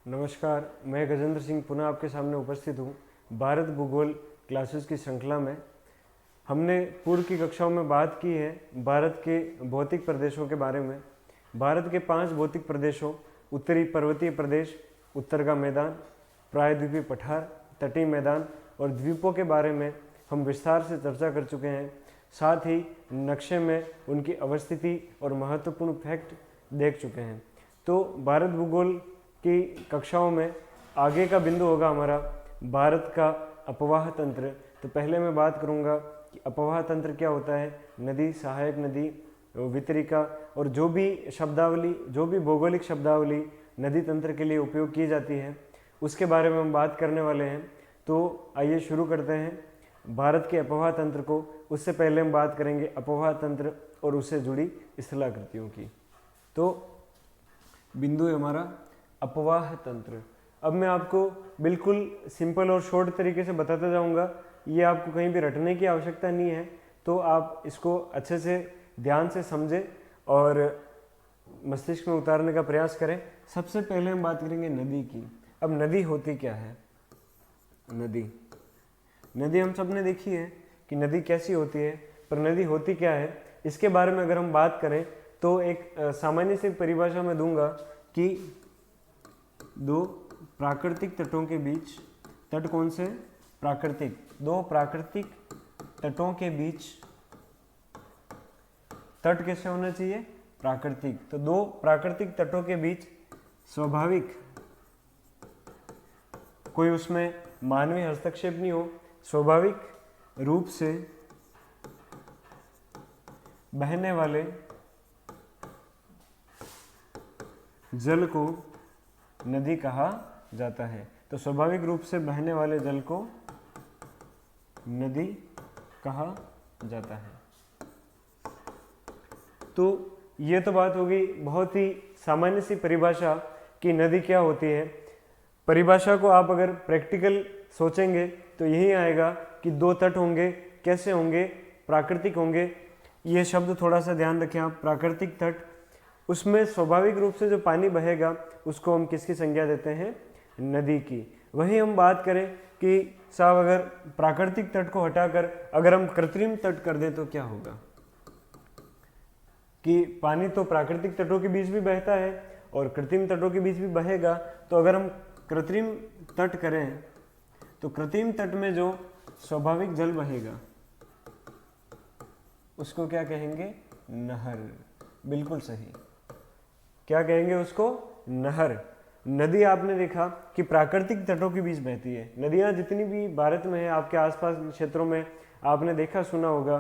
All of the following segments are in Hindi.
नमस्कार, मैं गजेंद्र सिंह पुनः आपके सामने उपस्थित हूँ भारत भूगोल क्लासेस की श्रृंखला में। हमने पूर्व की कक्षाओं में बात की है भारत के भौतिक प्रदेशों के बारे में। भारत के 5 भौतिक प्रदेशों उत्तरी पर्वतीय प्रदेश, उत्तर का मैदान, प्रायद्वीपीय पठार, तटीय मैदान और द्वीपों के बारे में हम विस्तार से चर्चा कर चुके हैं। साथ ही नक्शे में उनकी अवस्थिति और महत्वपूर्ण फैक्ट देख चुके हैं। तो भारत भूगोल की कक्षाओं में आगे का बिंदु होगा हमारा भारत का अपवाह तंत्र। तो पहले मैं बात करूंगा कि अपवाह तंत्र क्या होता है, नदी, सहायक नदी, वितरिका और जो भी शब्दावली, जो भी भौगोलिक शब्दावली नदी तंत्र के लिए उपयोग की जाती है उसके बारे में हम बात करने वाले हैं। तो आइए शुरू करते हैं भारत के अपवाह तंत्र को। उससे पहले हम बात करेंगे अपवाह तंत्र और उससे जुड़ी स्थलाकृतियों की। तो बिंदु है हमारा अपवाह तंत्र। अब मैं आपको बिल्कुल सिंपल और शॉर्ट तरीके से बताता जाऊंगा, ये आपको कहीं भी रटने की आवश्यकता नहीं है। तो आप इसको अच्छे से ध्यान से समझें और मस्तिष्क में उतारने का प्रयास करें। सबसे पहले हम बात करेंगे नदी की। अब नदी होती क्या है? नदी हम सब ने देखी है कि नदी कैसी होती है, पर नदी होती क्या है इसके बारे में अगर हम बात करें तो एक सामान्य सी परिभाषा में दूंगा कि दो प्राकृतिक तटों के बीच, तट कौन से? प्राकृतिक, दो प्राकृतिक तटों के बीच, तट कैसे होना चाहिए? प्राकृतिक। तो दो प्राकृतिक तटों के बीच स्वाभाविक, कोई उसमें मानवीय हस्तक्षेप नहीं हो, स्वाभाविक रूप से बहने वाले जल को नदी कहा जाता है। तो स्वाभाविक रूप से बहने वाले जल को नदी कहा जाता है। तो ये तो बात होगी बहुत ही सामान्य सी परिभाषा कि नदी क्या होती है। परिभाषा को आप अगर प्रैक्टिकल सोचेंगे तो यही आएगा कि दो तट होंगे, कैसे होंगे? प्राकृतिक होंगे। ये शब्द थोड़ा सा ध्यान रखें आप, प्राकृतिक तट, उसमें स्वाभाविक रूप से जो पानी बहेगा उसको हम किसकी संज्ञा देते हैं? नदी की। वहीं हम बात करें कि साहब अगर प्राकृतिक तट को हटाकर अगर हम कृत्रिम तट कर दें तो क्या होगा? कि पानी तो प्राकृतिक तटों के बीच भी बहता है और कृत्रिम तटों के बीच भी बहेगा। तो अगर हम कृत्रिम तट करें तो कृत्रिम तट में जो स्वाभाविक जल बहेगा उसको क्या कहेंगे? नहर। बिल्कुल सही, क्या कहेंगे उसको? नहर। नदी आपने देखा कि प्राकृतिक तटों के बीच बहती है। नदियाँ जितनी भी भारत में है, आपके आसपास क्षेत्रों में आपने देखा सुना होगा,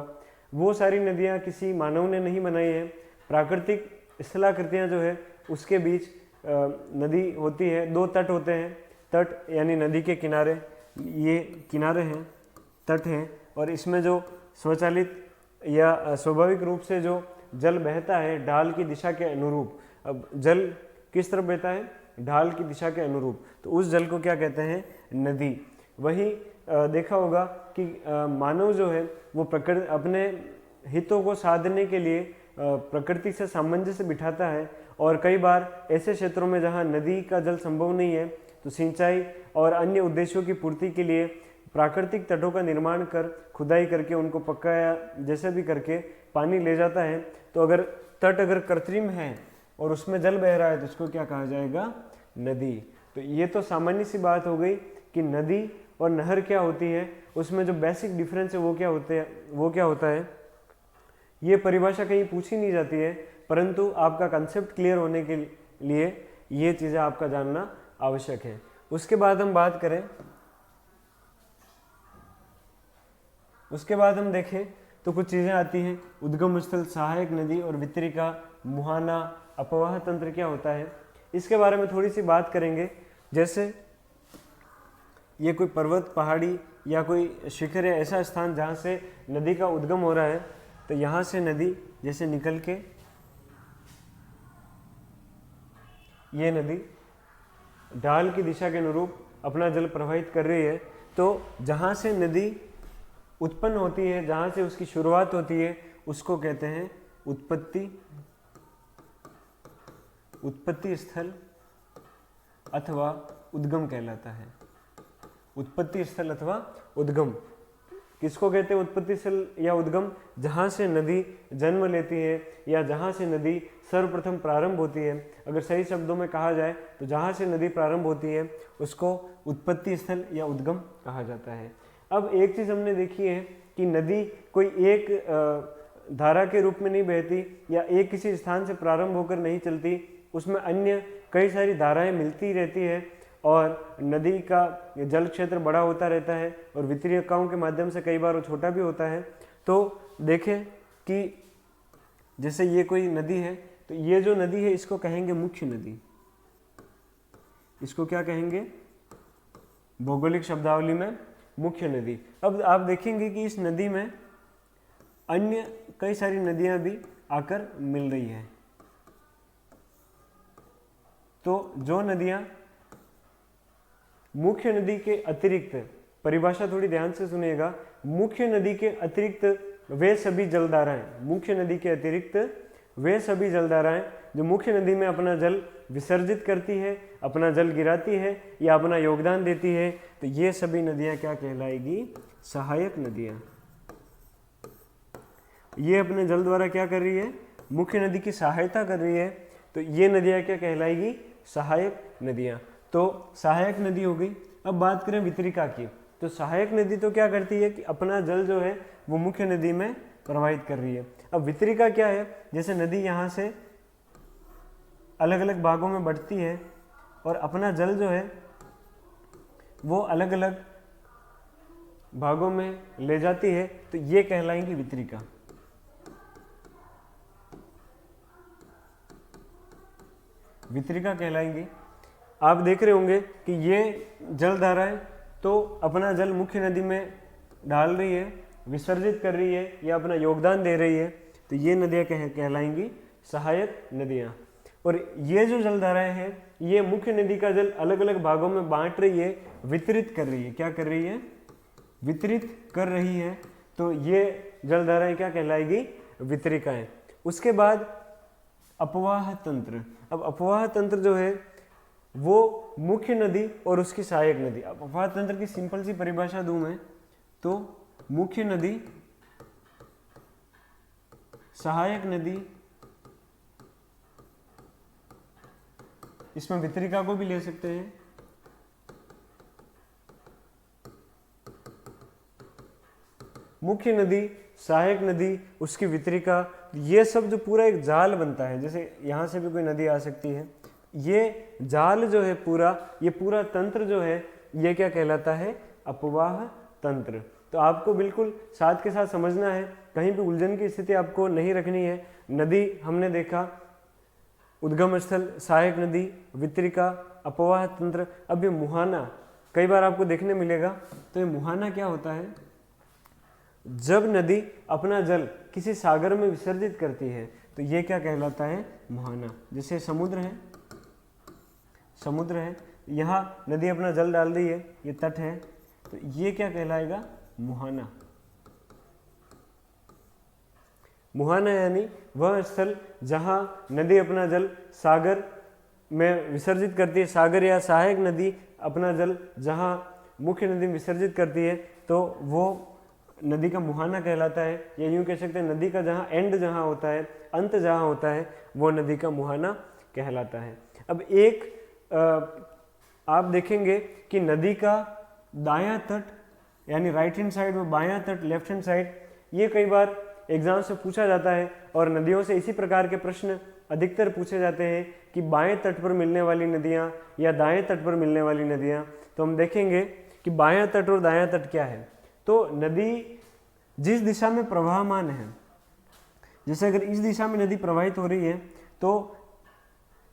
वो सारी नदियाँ किसी मानव ने नहीं बनाई है। प्राकृतिक स्थलाकृतियाँ जो है उसके बीच नदी होती है। दो तट होते हैं, तट यानी नदी के किनारे, ये किनारे हैं, तट हैं, और इसमें जो स्वचालित या स्वाभाविक रूप से जो जल बहता है ढाल की दिशा के अनुरूप। अब जल किस तरफ बहता है? ढाल की दिशा के अनुरूप। तो उस जल को क्या कहते हैं? नदी। वहीं देखा होगा कि मानव जो है वो प्रकृति अपने हितों को साधने के लिए प्रकृति से सामंजस्य बिठाता है, और कई बार ऐसे क्षेत्रों में जहाँ नदी का जल संभव नहीं है तो सिंचाई और अन्य उद्देश्यों की पूर्ति के लिए प्राकृतिक तटों का निर्माण कर, खुदाई करके उनको पक्का जैसे भी करके पानी ले जाता है। तो अगर तट अगर कृत्रिम है और उसमें जल बह रहा है तो उसको क्या कहा जाएगा? नदी। तो ये तो सामान्य सी बात हो गई कि नदी और नहर क्या होती है, उसमें जो बेसिक डिफरेंस है वो क्या होता है। ये परिभाषा कहीं पूछी नहीं जाती है, परंतु आपका कंसेप्ट क्लियर होने के लिए ये चीज़ें आपका जानना आवश्यक है। उसके बाद हम बात करें, उसके बाद हम देखें तो कुछ चीज़ें आती हैं। उद्गम स्थल, सहायक नदी और वितरिका, मुहाना, अपवाह तंत्र क्या होता है इसके बारे में थोड़ी सी बात करेंगे। जैसे ये कोई पर्वत, पहाड़ी या कोई शिखर या ऐसा स्थान जहाँ से नदी का उद्गम हो रहा है, तो यहाँ से नदी जैसे निकल के ये नदी ढाल की दिशा के अनुरूप अपना जल प्रवाहित कर रही है। तो जहाँ से नदी उत्पन्न होती है, जहाँ से उसकी शुरुआत होती है, उसको कहते हैं उत्पत्ति स्थल अथवा उद्गम कहलाता है। उत्पत्ति स्थल अथवा उद्गम किसको कहते हैं? उत्पत्ति स्थल या उद्गम जहाँ से नदी जन्म लेती है या जहाँ से नदी सर्वप्रथम प्रारंभ होती है। अगर सही शब्दों में कहा जाए तो जहाँ से नदी प्रारंभ होती है उसको उत्पत्ति स्थल या उद्गम कहा जाता है। अब एक चीज़ हमने देखी है कि नदी कोई एक धारा के रूप में नहीं बहती या एक किसी स्थान से प्रारंभ होकर नहीं चलती, उसमें अन्य कई सारी धाराएं मिलती रहती है और नदी का जल क्षेत्र बड़ा होता रहता है और वितरिकाओं के माध्यम से कई बार वो छोटा भी होता है। तो देखें कि जैसे ये कोई नदी है तो ये जो नदी है इसको कहेंगे मुख्य नदी। इसको क्या कहेंगे भौगोलिक शब्दावली में? मुख्य नदी। अब आप देखेंगे कि इस नदी में अन्य कई सारी नदियां भी आकर मिल रही है। तो जो नदियां मुख्य नदी के अतिरिक्त, परिभाषा थोड़ी ध्यान से सुनिएगा, मुख्य नदी के अतिरिक्त वे सभी जलधाराएं, मुख्य नदी के अतिरिक्त वे सभी जलधाराएं जो मुख्य नदी में अपना जल विसर्जित करती है, अपना जल गिराती है या अपना योगदान देती है, तो ये सभी नदियां क्या कहलाएगी? सहायक नदियां। ये अपने जल द्वारा क्या कर रही है? मुख्य नदी की सहायता कर रही है, तो ये नदियां क्या कहलाएगी? सहायक नदियां। तो सहायक नदी हो गई। अब बात करें वितरिका की, तो सहायक नदी तो क्या करती है कि अपना जल जो है वो मुख्य नदी में प्रवाहित कर रही है। अब वितरिका क्या है? जैसे नदी यहाँ से अलग अलग भागों में बढ़ती है और अपना जल जो है वो अलग अलग भागों में ले जाती है, तो ये कहलाएंगी वितरिका। वितरिका कहलाएंगी। आप देख रहे होंगे कि ये जल धाराएं तो अपना जल मुख्य नदी में डाल रही है, विसर्जित कर रही है या अपना योगदान दे रही है, तो ये नदियां कहलाएंगी सहायक नदियां। और ये जो जल धाराएं हैं ये मुख्य नदी का जल अलग अलग भागों में बांट रही है, वितरित कर रही है। क्या कर रही है? वितरित कर रही है। तो ये जल धाराएं क्या कहलाएगी? वितरिकाएं। उसके बाद अपवाह तंत्र। अब अपवाह तंत्र जो है वो मुख्य नदी और उसकी सहायक नदी। अब अपवाह तंत्र की सिंपल सी परिभाषा दूं मैं तो मुख्य नदी, सहायक नदी, इसमें वितरिका को भी ले सकते हैं, मुख्य नदी, सहायक नदी, उसकी वितरिका, ये सब जो पूरा एक जाल बनता है, जैसे यहाँ से भी कोई नदी आ सकती है, ये जाल जो है पूरा, ये पूरा तंत्र जो है ये क्या कहलाता है? अपवाह तंत्र। तो आपको बिल्कुल साथ के साथ समझना है, कहीं भी उलझन की स्थिति आपको नहीं रखनी है। नदी हमने देखा, उद्गम स्थल, सहायक नदी, वितरिका, अपवाह तंत्र। अब ये मुहाना कई बार आपको देखने मिलेगा। तो ये मुहाना क्या होता है? जब नदी अपना जल किसी सागर में विसर्जित करती है तो ये क्या कहलाता है? मुहाना। जैसे समुद्र है, समुद्र है, यहाँ नदी अपना जल डाल रही है, ये तट है, तो ये क्या कहलाएगा? मुहाना। मुहाना यानी वह स्थल जहाँ नदी अपना जल सागर में विसर्जित करती है, सागर या सहायक नदी अपना जल जहाँ मुख्य नदी में विसर्जित करती है, तो वो नदी का मुहाना कहलाता है। या यूँ कह सकते हैं नदी का जहाँ एंड जहाँ होता है, अंत जहाँ होता है, वो नदी का मुहाना कहलाता है। अब एक आप देखेंगे कि नदी का दायां तट यानी राइट हैंड साइड में बायां तट, लेफ्ट हैंड साइड, ये कई बार एग्जाम से पूछा जाता है और नदियों से इसी प्रकार के प्रश्न अधिकतर पूछे जाते हैं कि बाएं तट पर मिलने वाली नदियाँ या दाएं तट पर मिलने वाली नदियाँ। तो हम देखेंगे कि बायां तट और दायां तट क्या है। तो नदी जिस दिशा में प्रवाहमान है, जैसे अगर इस दिशा में नदी प्रवाहित हो रही है तो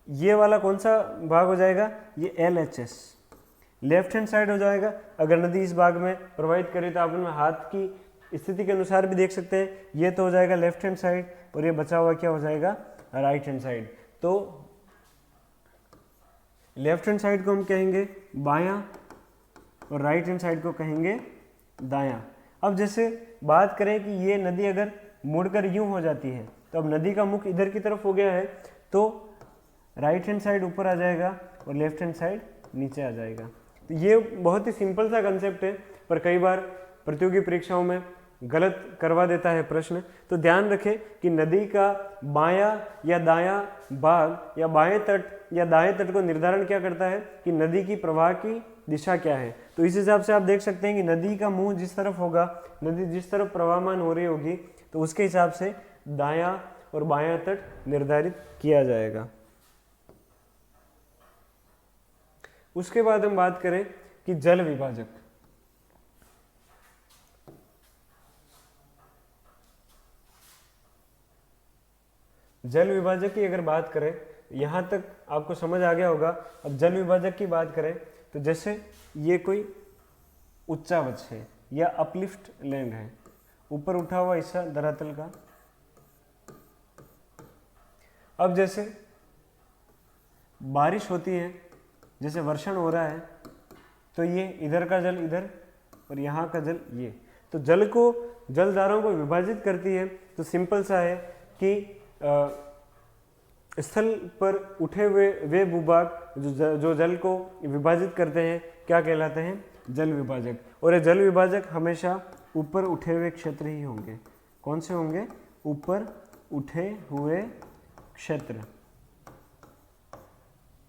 ये वाला कौन सा भाग हो जाएगा? ये LHS, लेफ्ट हैंड साइड हो जाएगा। अगर नदी इस भाग में प्रवाहित करे तो आप उनमें हाथ की स्थिति के अनुसार भी देख सकते हैं, ये तो हो जाएगा लेफ्ट हैंड साइड और ये बचा हुआ क्या हो जाएगा? Right hand side. तो लेफ्ट हैंड साइड को हम कहेंगे बायां और राइट हैंड साइड को कहेंगे दायां। अब जैसे बात करें कि ये नदी अगर मुड़कर यूं हो जाती है तो अब नदी का मुख इधर की तरफ हो गया है, तो राइट हैंड साइड ऊपर आ जाएगा और लेफ्ट हैंड साइड नीचे आ जाएगा। तो ये बहुत ही सिंपल सा कंसेप्ट है, पर कई बार प्रतियोगी परीक्षाओं में गलत करवा देता है प्रश्न। तो ध्यान रखें कि नदी का बायां या दायां भाग या बाएं तट या दाएं तट को निर्धारण क्या करता है कि नदी की प्रवाह की दिशा क्या है। तो इस हिसाब से आप देख सकते हैं कि नदी का मुंह जिस तरफ होगा, नदी जिस तरफ प्रवाहमान हो रही होगी, तो उसके हिसाब से दायां और बायां तट निर्धारित किया जाएगा। उसके बाद हम बात करें कि जल विभाजक। जल विभाजक की अगर बात करें, यहां तक आपको समझ आ गया होगा। अब जल विभाजक की बात करें तो जैसे ये कोई उच्चावच है या अपलिफ्ट लैंड है, ऊपर उठा हुआ हिस्सा धरातल का। अब जैसे बारिश होती है, जैसे वर्षण हो रहा है, तो ये इधर का जल इधर और यहाँ का जल ये, तो जल को जलधाराओं को विभाजित करती है। तो सिंपल सा है कि स्थल पर उठे हुए वे भूभाग जो जल को विभाजित करते हैं क्या कहलाते हैं? जल विभाजक। और ये जल विभाजक हमेशा ऊपर उठे हुए क्षेत्र ही होंगे। कौन से होंगे? ऊपर उठे हुए क्षेत्र।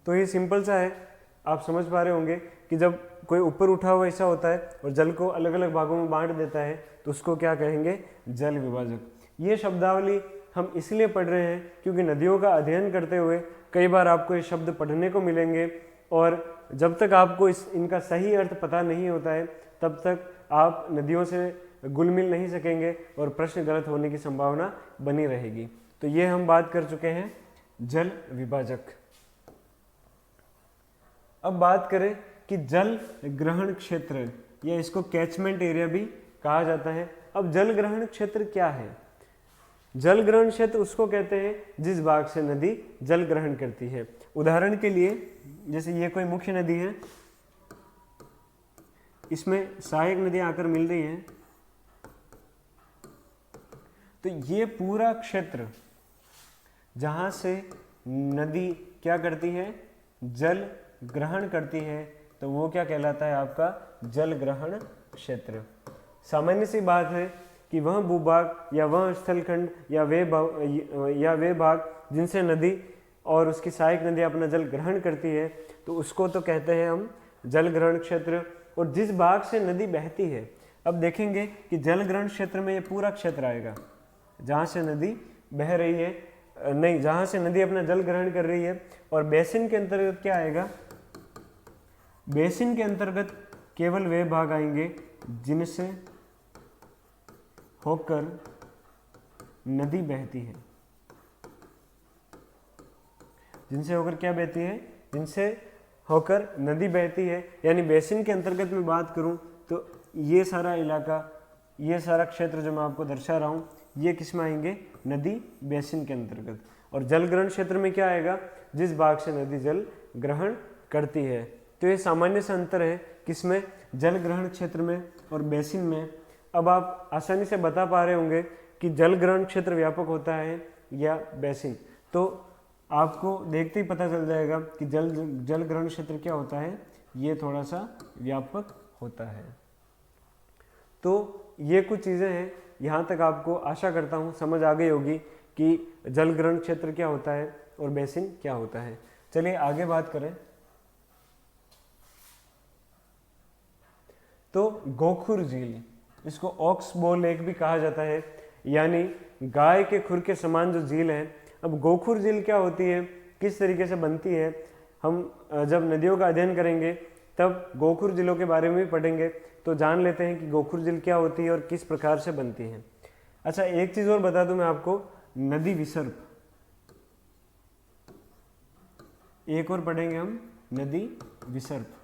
तो ये सिंपल सा है, आप समझ पा रहे होंगे कि जब कोई ऊपर उठा हुआ हिस्सा होता है और जल को अलग अलग भागों में बांट देता है तो उसको क्या कहेंगे? जल विभाजक। ये शब्दावली हम इसलिए पढ़ रहे हैं क्योंकि नदियों का अध्ययन करते हुए कई बार आपको ये शब्द पढ़ने को मिलेंगे, और जब तक आपको इनका सही अर्थ पता नहीं होता है तब तक आप नदियों से घुल मिल नहीं सकेंगे और प्रश्न गलत होने की संभावना बनी रहेगी। तो ये हम बात कर चुके हैं जल विभाजक। अब बात करें कि जल ग्रहण क्षेत्र, या इसको कैचमेंट एरिया भी कहा जाता है। अब जल ग्रहण क्षेत्र क्या है? जल ग्रहण क्षेत्र उसको कहते हैं जिस भाग से नदी जल ग्रहण करती है। उदाहरण के लिए जैसे ये कोई मुख्य नदी है, इसमें सहायक नदियां आकर मिल रही हैं, तो ये पूरा क्षेत्र जहां से नदी क्या करती है? जल ग्रहण करती है, तो वो क्या कहलाता है? आपका जल ग्रहण क्षेत्र। सामान्य सी बात है कि वह भूभाग या वह स्थलखंड या वे भाग जिनसे नदी और उसकी सहायक नदी अपना जल ग्रहण करती है, तो उसको तो कहते हैं हम जल ग्रहण क्षेत्र। और जिस भाग से नदी बहती है, अब देखेंगे कि जल ग्रहण क्षेत्र में ये पूरा क्षेत्र आएगा जहाँ से नदी बह रही है, नहीं, जहाँ से नदी अपना जल ग्रहण कर रही है। और बेसिन के अंतर्गत क्या आएगा? बेसिन के अंतर्गत केवल वे भाग आएंगे जिनसे होकर नदी बहती है। जिनसे होकर क्या बहती है? जिनसे होकर नदी बहती है। यानी बेसिन के अंतर्गत में बात करूं तो ये सारा इलाका, ये सारा क्षेत्र जो मैं आपको दर्शा रहा हूं, ये किस में आएंगे? नदी बेसिन के अंतर्गत। और जल ग्रहण क्षेत्र में क्या आएगा? जिस भाग से नदी जल ग्रहण करती है। तो ये सामान्य सा अंतर है किसमें? जल ग्रहण क्षेत्र में और बेसिन में। अब आप आसानी से बता पा रहे होंगे कि जल ग्रहण क्षेत्र व्यापक होता है या बेसिन, तो आपको देखते ही पता चल जाएगा कि जल ग्रहण क्षेत्र क्या होता है, ये थोड़ा सा व्यापक होता है। तो ये कुछ चीज़ें हैं, यहाँ तक आपको आशा करता हूँ समझ आ गई होगी कि जल ग्रहण क्षेत्र क्या होता है और बेसिन क्या होता है। चलिए आगे बात करें। तो गोखुर झील, इसको ऑक्स बो लेक भी कहा जाता है, यानी गाय के खुर के समान जो झील है। अब गोखुर झील क्या होती है, किस तरीके से बनती है, हम जब नदियों का अध्ययन करेंगे तब गोखुर झीलों के बारे में भी पढ़ेंगे। तो जान लेते हैं कि गोखुर झील क्या होती है और किस प्रकार से बनती है। अच्छा, एक चीज़ और बता दूं मैं आपको, नदी विसर्प, एक और पढ़ेंगे हम नदी विसर्प।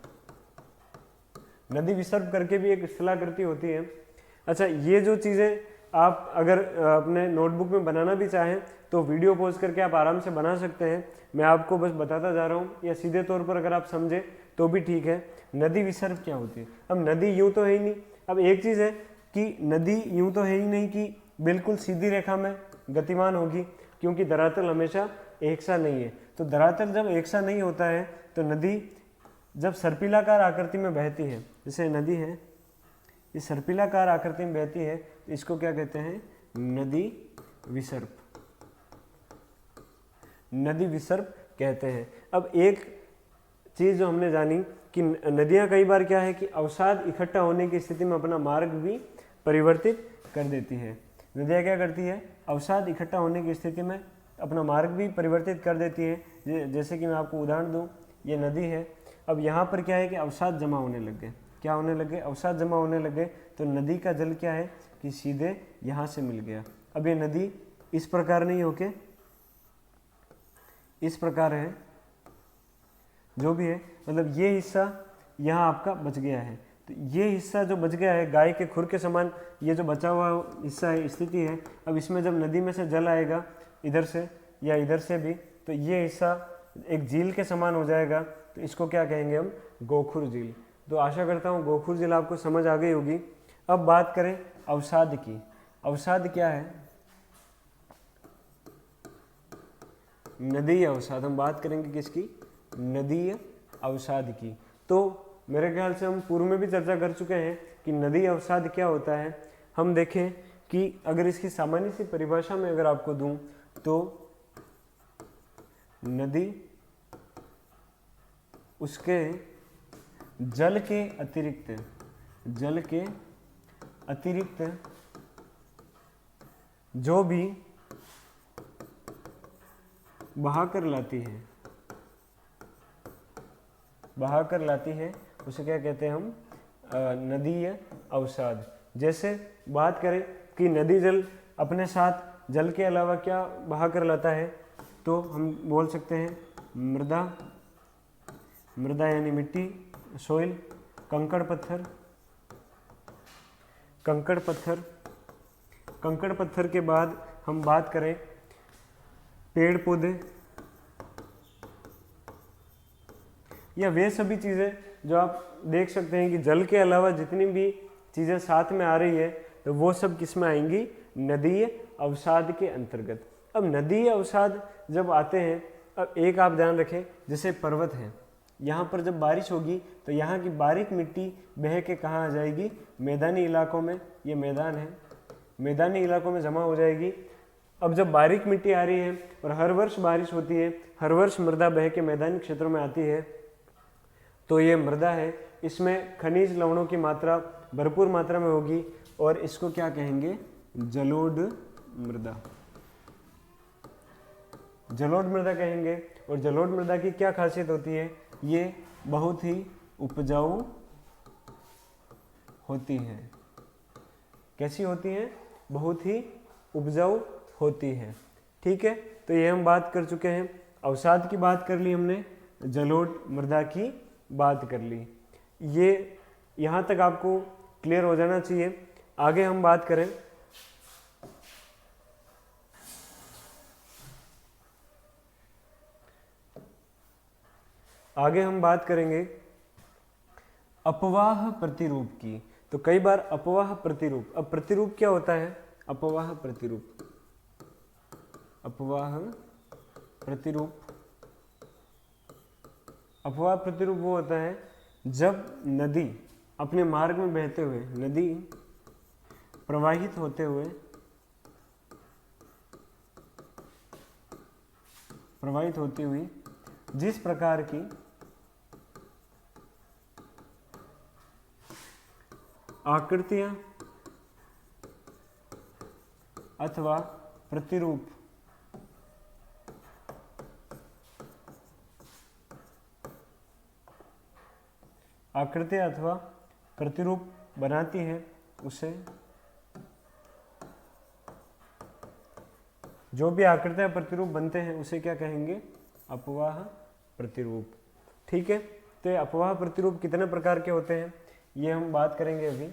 नदी विसर्प करके भी एक स्थलाकृति होती है। अच्छा, ये जो चीज़ें आप अगर अपने नोटबुक में बनाना भी चाहें तो वीडियो पॉज करके आप आराम से बना सकते हैं। मैं आपको बस बताता जा रहा हूँ, या सीधे तौर पर अगर आप समझे तो भी ठीक है। नदी विसर्प क्या होती है? अब नदी यूँ तो है ही नहीं। अब एक चीज़ है कि नदी यूँ तो है ही नहीं कि बिल्कुल सीधी रेखा में गतिमान होगी। क्योंकि धरातल हमेशा एक सा नहीं है। तो धरातल जब एक सा नहीं होता है तो नदी जब सर्पिलाकार आकृति में बहती है, जैसे नदी है ये सर्पिलाकार आकृति में बहती है, तो इसको क्या कहते हैं? नदी विसर्प, नदी विसर्प कहते हैं। अब एक चीज़ जो हमने जानी कि नदियाँ कई बार क्या है कि अवसाद इकट्ठा होने की स्थिति में अपना मार्ग भी परिवर्तित कर देती है। नदियाँ क्या करती है? अवसाद इकट्ठा होने की स्थिति में अपना मार्ग भी परिवर्तित कर देती है। जैसे कि मैं आपको उदाहरण दूँ, ये नदी है, अब यहाँ पर क्या है कि अवसाद जमा होने लग गए। क्या होने लगे? अवसाद जमा होने लगे, तो नदी का जल क्या है कि सीधे यहाँ से मिल गया। अब ये नदी इस प्रकार नहीं होके इस प्रकार है, जो भी है, मतलब ये हिस्सा यहाँ आपका बच गया है। तो ये हिस्सा जो बच गया है, गाय के खुर के समान ये जो बचा हुआ हिस्सा है, स्थिति है, अब इसमें जब नदी में से जल आएगा इधर से या इधर से भी, तो ये हिस्सा एक झील के समान हो जाएगा। तो इसको क्या कहेंगे हम? गोखुर झील। तो आशा करता हूँ गोखुर झील आपको समझ आ गई होगी। अब बात करें अवसाद की। अवसाद क्या है? नदीय अवसाद। हम बात करेंगे किसकी? नदीय अवसाद की। तो मेरे ख्याल से हम पूर्व में भी चर्चा कर चुके हैं कि नदी अवसाद क्या होता है। हम देखें कि अगर इसकी सामान्य सी परिभाषा में अगर आपको दूं तो नदी उसके जल के अतिरिक्त जो भी बहाकर लाती है उसे क्या कहते हैं हम? नदीय अवसाद। जैसे बात करें कि नदी जल अपने साथ जल के अलावा क्या बहा कर लाता है, तो हम बोल सकते हैं मृदा यानी मिट्टी, सोइल, कंकड़ पत्थर के बाद हम बात करें पेड़ पौधे, या वे सभी चीज़ें जो आप देख सकते हैं कि जल के अलावा जितनी भी चीज़ें साथ में आ रही है, तो वो सब किस में आएंगी? नदीय अवसाद के अंतर्गत। अब नदीय अवसाद जब आते हैं, अब एक आप ध्यान रखें, जैसे पर्वत है, यहाँ पर जब बारिश होगी तो यहाँ की बारीक मिट्टी बह के कहाँ आ जाएगी? मैदानी इलाकों में। ये मैदान है, मैदानी इलाकों में जमा हो जाएगी। अब जब बारीक मिट्टी आ रही है और हर वर्ष बारिश होती है, हर वर्ष मृदा बह के मैदानी क्षेत्रों में आती है, तो ये मृदा है, इसमें खनिज लवणों की मात्रा भरपूर मात्रा में होगी और इसको क्या कहेंगे? जलोढ़ मृदा। जलोढ़ मृदा कहेंगे। और जलोढ़ मृदा की क्या खासियत होती है? ये बहुत ही उपजाऊ होती है। कैसी होती है? बहुत ही उपजाऊ होती है। ठीक है, तो ये हम बात कर चुके हैं। अवसाद की बात कर ली हमने, जलोढ़ मृदा की बात कर ली। ये यहाँ तक आपको क्लियर हो जाना चाहिए। आगे हम बात करें करेंगे अपवाह प्रतिरूप की। तो कई बार अपवाह प्रतिरूप, अब प्रतिरूप क्या होता है? अपवाह प्रतिरूप अपवाह प्रतिरूप वो होता है जब नदी अपने मार्ग में बहते हुए, नदी प्रवाहित होते हुए, प्रवाहित होती हुई जिस प्रकार की आकृतियां अथवा प्रतिरूप आकृतियां अथवा प्रतिरूप बनाती है, उसे, जो भी आकृतियां प्रतिरूप बनते हैं उसे क्या कहेंगे? अपवाह प्रतिरूप। ठीक है, तो अपवाह प्रतिरूप कितने प्रकार के होते हैं ये हम बात करेंगे अभी।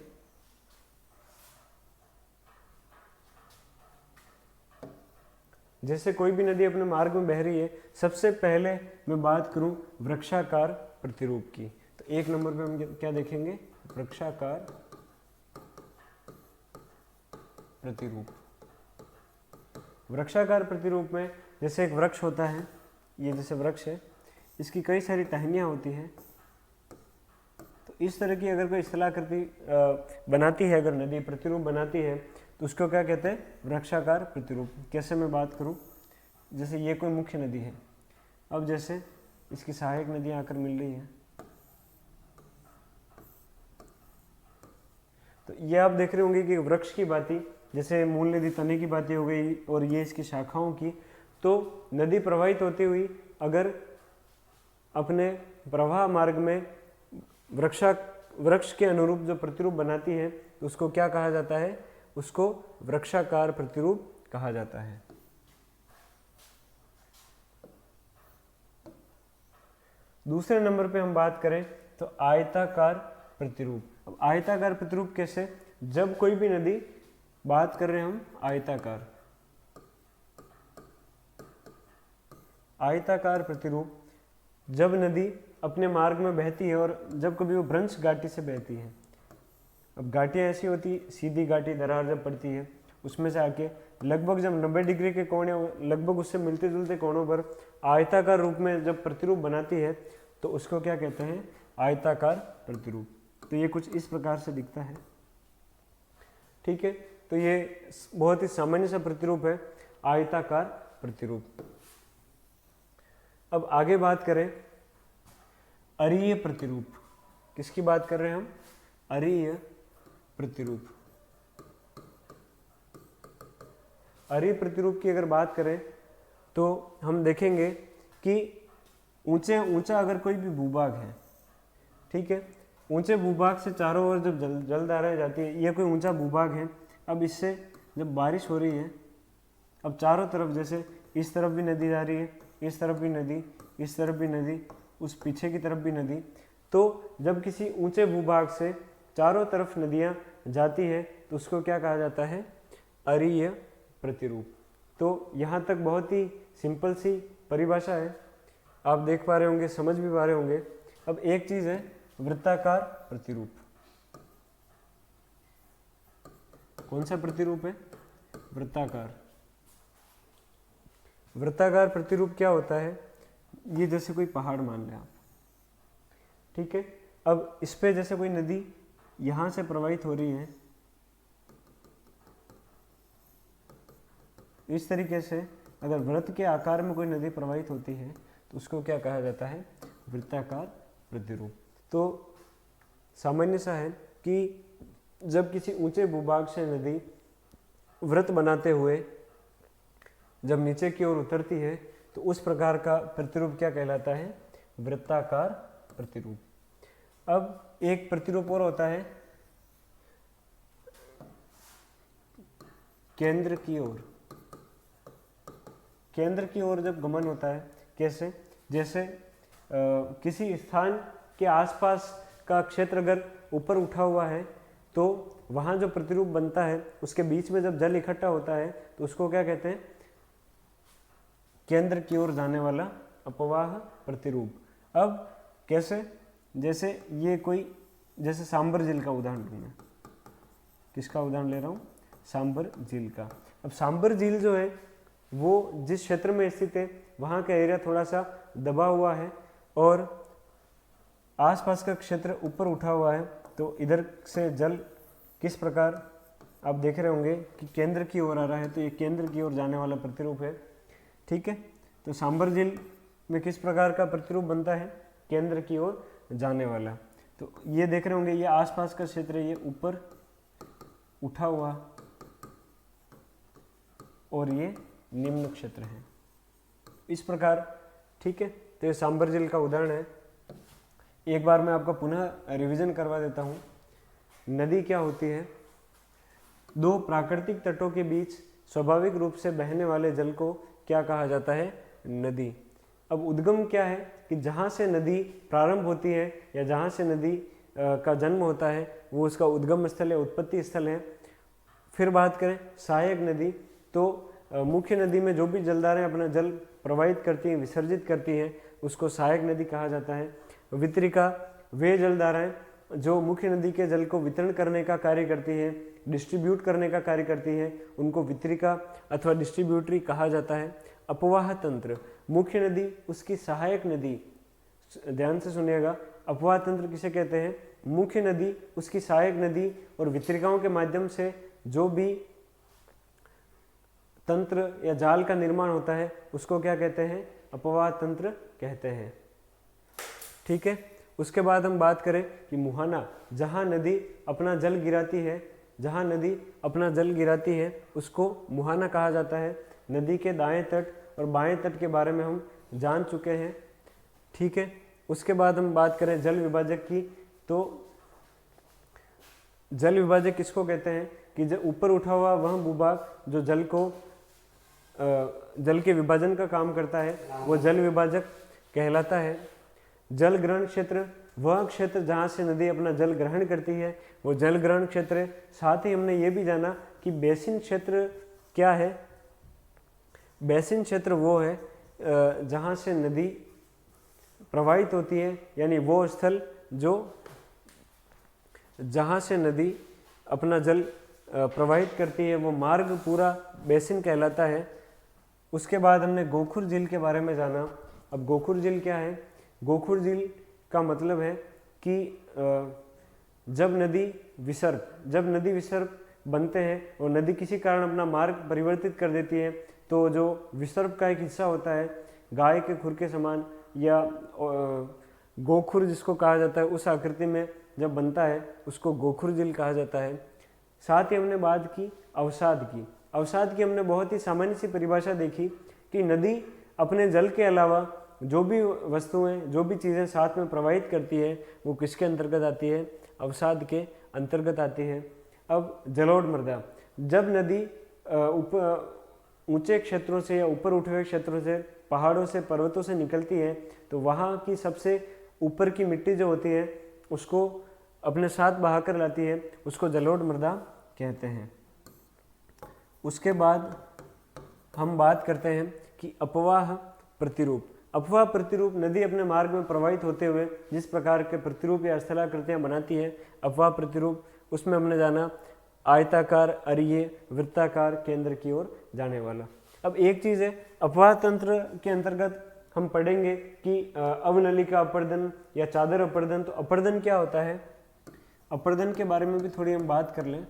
जैसे कोई भी नदी अपने मार्ग में बह रही है, सबसे पहले मैं बात करूं वृक्षाकार प्रतिरूप की, तो एक नंबर पे हम क्या देखेंगे? वृक्षाकार प्रतिरूप। वृक्षाकार प्रतिरूप में जैसे एक वृक्ष होता है, ये जैसे वृक्ष है, इसकी कई सारी टहनियाँ होती हैं, तो इस तरह की अगर कोई स्थलाकृति बनाती है, अगर नदी प्रतिरूप बनाती है, तो उसको क्या कहते हैं? वृक्षाकार प्रतिरूप। कैसे मैं बात करूं, जैसे ये कोई मुख्य नदी है, अब जैसे इसकी सहायक नदियां आकर मिल रही हैं, तो ये आप देख रहे होंगे कि वृक्ष की बाती, जैसे मूल नदी तने की बातें हो गई और ये इसकी शाखाओं की, तो नदी प्रवाहित होती हुई अगर अपने प्रवाह मार्ग में वृक्ष के अनुरूप जो प्रतिरूप बनाती है, तो उसको क्या कहा जाता है? उसको वृक्षाकार प्रतिरूप कहा जाता है। दूसरे नंबर पे हम बात करें तो आयताकार प्रतिरूप। अब आयताकार प्रतिरूप कैसे? जब कोई भी नदी, बात कर रहे हैं हम आयताकार, आयताकार प्रतिरूप, जब नदी अपने मार्ग में बहती है और जब कभी वो भ्रंश घाटी से बहती है। अब घाटियाँ ऐसी होती, सीधी घाटी दरार जब पड़ती है, उसमें से आके लगभग जब 90 डिग्री के कोण या लगभग उससे मिलते जुलते कोणों पर आयताकार रूप में जब प्रतिरूप बनाती है, तो उसको क्या कहते हैं? आयताकार प्रतिरूप। तो ये कुछ इस प्रकार से दिखता है, ठीक है। तो ये बहुत ही सामान्य सा प्रतिरूप है, आयताकार प्रतिरूप। अब आगे बात करें अरीय प्रतिरूप। किसकी बात कर रहे हैं हम? अरीय प्रतिरूप। अरीय प्रतिरूप की अगर बात करें तो हम देखेंगे कि ऊंचा अगर कोई भी भूभाग है, ठीक है, ऊंचे भूभाग से चारों ओर जब जलधाराएं जाती है, ये कोई ऊंचा भूभाग है, अब इससे जब बारिश हो रही है, अब चारों तरफ जैसे इस तरफ भी नदी जा रही है, इस तरफ भी नदी, इस तरफ भी नदी, उस पीछे की तरफ भी नदी, तो जब किसी ऊंचे भूभाग से चारों तरफ नदियां जाती है, तो उसको क्या कहा जाता है? अरीय प्रतिरूप। तो यहाँ तक बहुत ही सिंपल सी परिभाषा है, आप देख पा रहे होंगे, समझ भी पा रहे होंगे। अब एक चीज है वृत्ताकार प्रतिरूप। कौन सा प्रतिरूप है? वृत्ताकार। वृत्ताकार प्रतिरूप क्या होता है? ये जैसे कोई पहाड़ मान लें आप, ठीक है, अब इस पे जैसे कोई नदी यहां से प्रवाहित हो रही है, इस तरीके से अगर वृत्त के आकार में कोई नदी प्रवाहित होती है, तो उसको क्या कहा जाता है? वृत्ताकार प्रतिरूप। तो सामान्य सा है कि जब किसी ऊंचे भूभाग से नदी वृत्त बनाते हुए जब नीचे की ओर उतरती है, तो उस प्रकार का प्रतिरूप क्या कहलाता है? वृत्ताकार प्रतिरूप। अब एक प्रतिरूप और होता है केंद्र की ओर। केंद्र की ओर जब गमन होता है, कैसे? जैसे किसी स्थान के आसपास का क्षेत्र अगर ऊपर उठा हुआ है, तो वहाँ जो प्रतिरूप बनता है, उसके बीच में जब जल इकट्ठा होता है, तो उसको क्या कहते हैं? केंद्र की ओर जाने वाला अपवाह प्रतिरूप। अब कैसे? जैसे ये कोई, जैसे सांबर झील का उदाहरण लूँ मैं, किसका उदाहरण ले रहा हूँ? सांबर झील का। अब सांबर झील जो है वो जिस क्षेत्र में स्थित है, वहाँ का एरिया थोड़ा सा दबा हुआ है और आसपास का क्षेत्र ऊपर उठा हुआ है, तो इधर से जल किस प्रकार आप देख रहे होंगे कि केंद्र की ओर आ रहा है, तो ये केंद्र की ओर जाने वाला प्रतिरूप है, ठीक है। तो सांबर झील में किस प्रकार का प्रतिरूप बनता है? केंद्र की ओर जाने वाला। तो ये देख रहे होंगे, ये आसपास का क्षेत्र, ये ऊपर उठा हुआ और ये निम्न क्षेत्र है, इस प्रकार, ठीक है। तो ये सांबर झील का उदाहरण है। एक बार मैं आपका पुनः रिवीजन करवा देता हूँ। नदी क्या होती है? दो प्राकृतिक तटों के बीच स्वाभाविक रूप से बहने वाले जल को क्या कहा जाता है? नदी। अब उद्गम क्या है कि जहाँ से नदी प्रारंभ होती है या जहाँ से नदी का जन्म होता है, वो उसका उद्गम स्थल है, उत्पत्ति स्थल है। फिर बात करें सहायक नदी, तो मुख्य नदी में जो भी जलधाराएं अपना जल प्रवाहित करती हैं, विसर्जित करती हैं, उसको सहायक नदी कहा जाता है। वितरिका वे जलधाराएं जो मुख्य नदी के जल को वितरण करने का कार्य करती है, डिस्ट्रीब्यूट करने का कार्य करती है, उनको वितरिका अथवा डिस्ट्रीब्यूटरी कहा जाता है। अपवाह तंत्र, मुख्य नदी उसकी सहायक नदी, ध्यान से सुनिएगा, अपवाह तंत्र किसे कहते हैं? मुख्य नदी उसकी सहायक नदी और वितरिकाओं के माध्यम से जो भी तंत्र या जाल का निर्माण होता है उसको क्या कहते हैं? अपवाह तंत्र कहते हैं। ठीक है, उसके बाद हम बात करें कि मुहाना, जहाँ नदी अपना जल गिराती है, जहाँ नदी अपना जल गिराती है उसको मुहाना कहा जाता है। नदी के दाएं तट और बाएं तट के बारे में हम जान चुके हैं। ठीक है, उसके बाद हम बात करें जल विभाजक की, तो जल विभाजक किसको कहते हैं? कि जो ऊपर उठा हुआ वह भूभाग जो जल को जल के विभाजन का काम करता है वो जल विभाजक कहलाता है। जल ग्रहण क्षेत्र, वह क्षेत्र जहाँ से नदी अपना जल ग्रहण करती है वो जल ग्रहण क्षेत्र है। साथ ही हमने ये भी जाना कि बेसिन क्षेत्र क्या है? बेसिन क्षेत्र वो है जहाँ से नदी प्रवाहित होती है, यानी वो स्थल जो जहाँ से नदी अपना जल प्रवाहित करती है वो मार्ग पूरा बेसिन कहलाता है। उसके बाद हमने गोखुर झील के बारे में जाना। अब गोखुर झील क्या है? गोखुर झील का मतलब है कि जब नदी विसर्प बनते हैं और नदी किसी कारण अपना मार्ग परिवर्तित कर देती है तो जो विसर्प का एक हिस्सा होता है गाय के खुर के समान या गोखुर जिसको कहा जाता है उस आकृति में जब बनता है उसको गोखुर झील कहा जाता है। साथ ही हमने बात की अवसाद की। अवसाद की हमने बहुत ही सामान्य सी परिभाषा देखी कि नदी अपने जल के अलावा जो भी वस्तुएं, जो भी चीज़ें साथ में प्रवाहित करती है वो किसके अंतर्गत आती है? अवसाद के अंतर्गत आती है। अब जलोढ़ मृदा, जब नदी ऊंचे क्षेत्रों से या ऊपर उठे हुए क्षेत्रों से, पहाड़ों से, पर्वतों से निकलती है तो वहाँ की सबसे ऊपर की मिट्टी जो होती है उसको अपने साथ बहाकर लाती है, उसको जलोढ़ मृदा कहते हैं। उसके बाद हम बात करते हैं कि अपवाह प्रतिरूप। अपवाह प्रतिरूप, नदी अपने मार्ग में प्रवाहित होते हुए जिस प्रकार के प्रतिरूप या स्थलाकृतियाँ बनाती है अपवाह प्रतिरूप, उसमें हमने जाना आयताकार, अरीय, वृत्ताकार, केंद्र की ओर जाने वाला। अब एक चीज़ है, अपवाह तंत्र के अंतर्गत हम पढ़ेंगे कि अवनलिका अपर्दन या चादर अपर्दन। तो अपर्दन क्या होता है? अपर्दन के बारे में भी थोड़ी हम बात कर लें।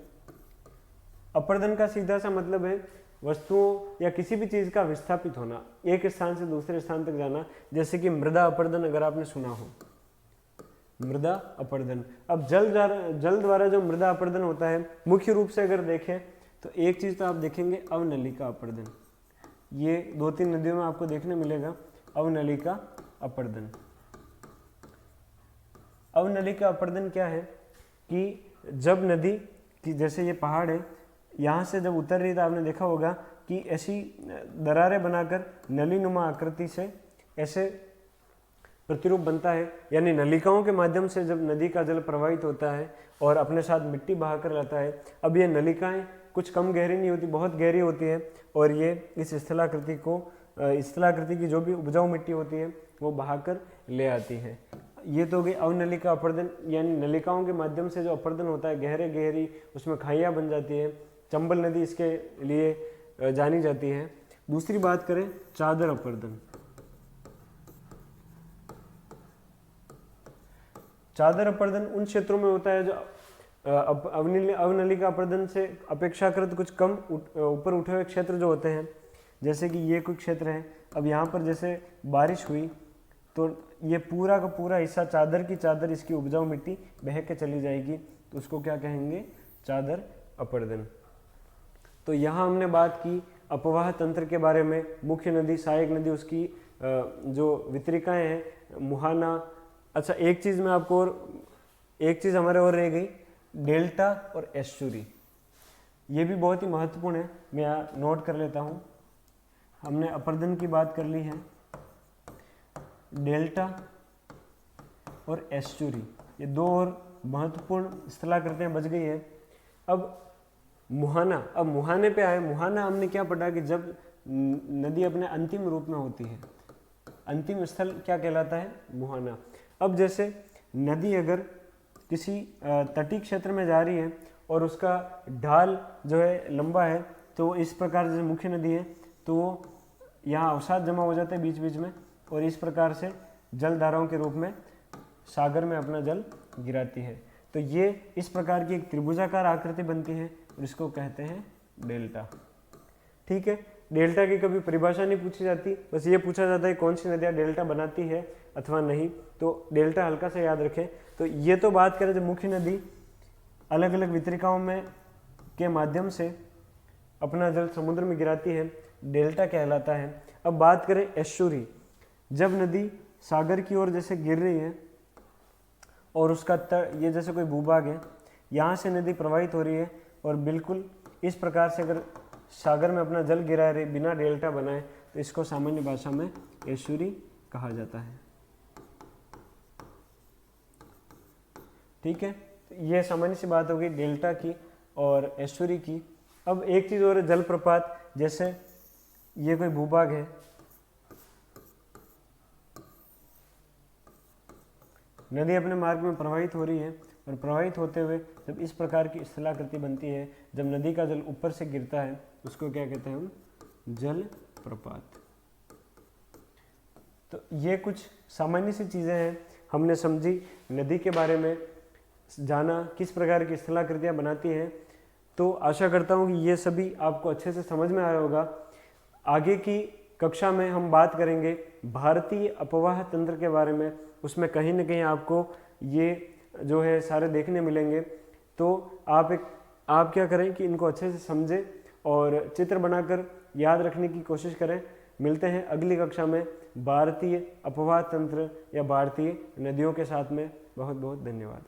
अपर्दन का सीधा सा मतलब है वस्तुओं या किसी भी चीज़ का विस्थापित होना, एक स्थान से दूसरे स्थान तक जाना, जैसे कि मृदा अपर्दन अगर आपने सुना हो, मृदा अपर्दन। अब जल द्वारा जो मृदा अपर्दन होता है मुख्य रूप से अगर देखें तो एक चीज़ तो आप देखेंगे अवनलिका अपर्दन, ये 2-3 नदियों में आपको देखने मिलेगा अवनलिका अपर्दन। अवनलिका अपर्दन क्या है कि जब नदी की, जैसे ये पहाड़ है, यहाँ से जब उतर रही है तो आपने देखा होगा कि ऐसी दरारें बनाकर नलीनुमा आकृति से ऐसे प्रतिरूप बनता है, यानी नलिकाओं के माध्यम से जब नदी का जल प्रवाहित होता है और अपने साथ मिट्टी बहा कर लाता है। अब ये नलिकाएं कुछ कम गहरी नहीं होती, बहुत गहरी होती है और ये इस स्थलाकृति की जो भी उपजाऊ मिट्टी होती है वो बहाकर ले आती है। ये तो हो गई अवनलिका अपर्दन, यानी नलिकाओं के माध्यम से जो अपर्दन होता है, गहरी उसमें खाइयाँ बन जाती है। चंबल नदी इसके लिए जानी जाती है। दूसरी बात करें चादर अपर्दन। चादर अपर्दन उन क्षेत्रों में होता है जो अवनलिका अपर्दन से अपेक्षाकृत कुछ कम ऊपर उठे हुए क्षेत्र जो होते हैं, जैसे कि ये कोई क्षेत्र है। अब यहाँ पर जैसे बारिश हुई तो ये पूरा का पूरा हिस्सा चादर की चादर, इसकी उपजाऊ मिट्टी बह के चली जाएगी, तो उसको क्या कहेंगे? चादर अपर्दन। तो यहाँ हमने बात की अपवाह तंत्र के बारे में, मुख्य नदी, सहायक नदी, उसकी जो वितरिकाएं हैं, मुहाना। अच्छा, एक चीज़ मैं आपको एक चीज़ हमारे और रह गई, डेल्टा और एस्चुरी। ये भी बहुत ही महत्वपूर्ण है, मैं यहाँ नोट कर लेता हूँ। हमने अपर्दन की बात कर ली है, डेल्टा और एस्चुरी, ये दो और महत्वपूर्ण स्थलाकृतियाँ बच गई है। अब मुहाना, अब मुहाने पे आए। मुहाना हमने क्या पढ़ा कि जब नदी अपने अंतिम रूप में होती है, अंतिम स्थल क्या कहलाता है? मुहाना। अब जैसे नदी अगर किसी तटीय क्षेत्र में जा रही है और उसका ढाल जो है लंबा है, तो इस प्रकार से मुख्य नदी है तो वो यहाँ अवसाद जमा हो जाते हैं बीच बीच में, और इस प्रकार से जलधाराओं के रूप में सागर में अपना जल गिराती है। तो ये इस प्रकार की एक त्रिभुजाकार आकृति बनती है और इसको कहते हैं डेल्टा। ठीक है, डेल्टा की कभी परिभाषा नहीं पूछी जाती, बस ये पूछा जाता है कौन सी नदियाँ डेल्टा बनाती है अथवा नहीं, तो डेल्टा हल्का से याद रखें। तो ये तो बात करें जब मुख्य नदी अलग अलग वितरिकाओं में के माध्यम से अपना जल समुद्र में गिराती है, डेल्टा कहलाता है। अब बात करें एस्चुरी, जब नदी सागर की ओर जैसे गिर रही है और उसका ये जैसे कोई भूभाग है, यहाँ से नदी प्रवाहित हो रही है और बिल्कुल इस प्रकार से अगर सागर में अपना जल गिरा रही बिना डेल्टा बनाए, तो इसको सामान्य भाषा में एस्चुरी कहा जाता है। ठीक है, तो ये सामान्य सी बात होगी डेल्टा की और एस्चुरी की। अब एक चीज़ और है, जलप्रपात, जैसे ये कोई भूभाग है, नदी अपने मार्ग में प्रवाहित हो रही है और प्रवाहित होते हुए जब इस प्रकार की स्थलाकृति बनती है, जब नदी का जल ऊपर से गिरता है, उसको क्या कहते हैं हम, जल प्रपात। तो ये कुछ सामान्य सी चीज़ें हैं, हमने समझी नदी के बारे में, जाना किस प्रकार की स्थलाकृतियाँ बनाती हैं। तो आशा करता हूँ कि ये सभी आपको अच्छे से समझ में आया होगा। आगे की कक्षा में हम बात करेंगे भारतीय अपवाह तंत्र के बारे में, उसमें कहीं ना कहीं आपको ये जो है सारे देखने मिलेंगे। तो आप क्या करें कि इनको अच्छे से समझें और चित्र बनाकर याद रखने की कोशिश करें। मिलते हैं अगली कक्षा में भारतीय अपवाह तंत्र या भारतीय नदियों के साथ में। बहुत बहुत धन्यवाद।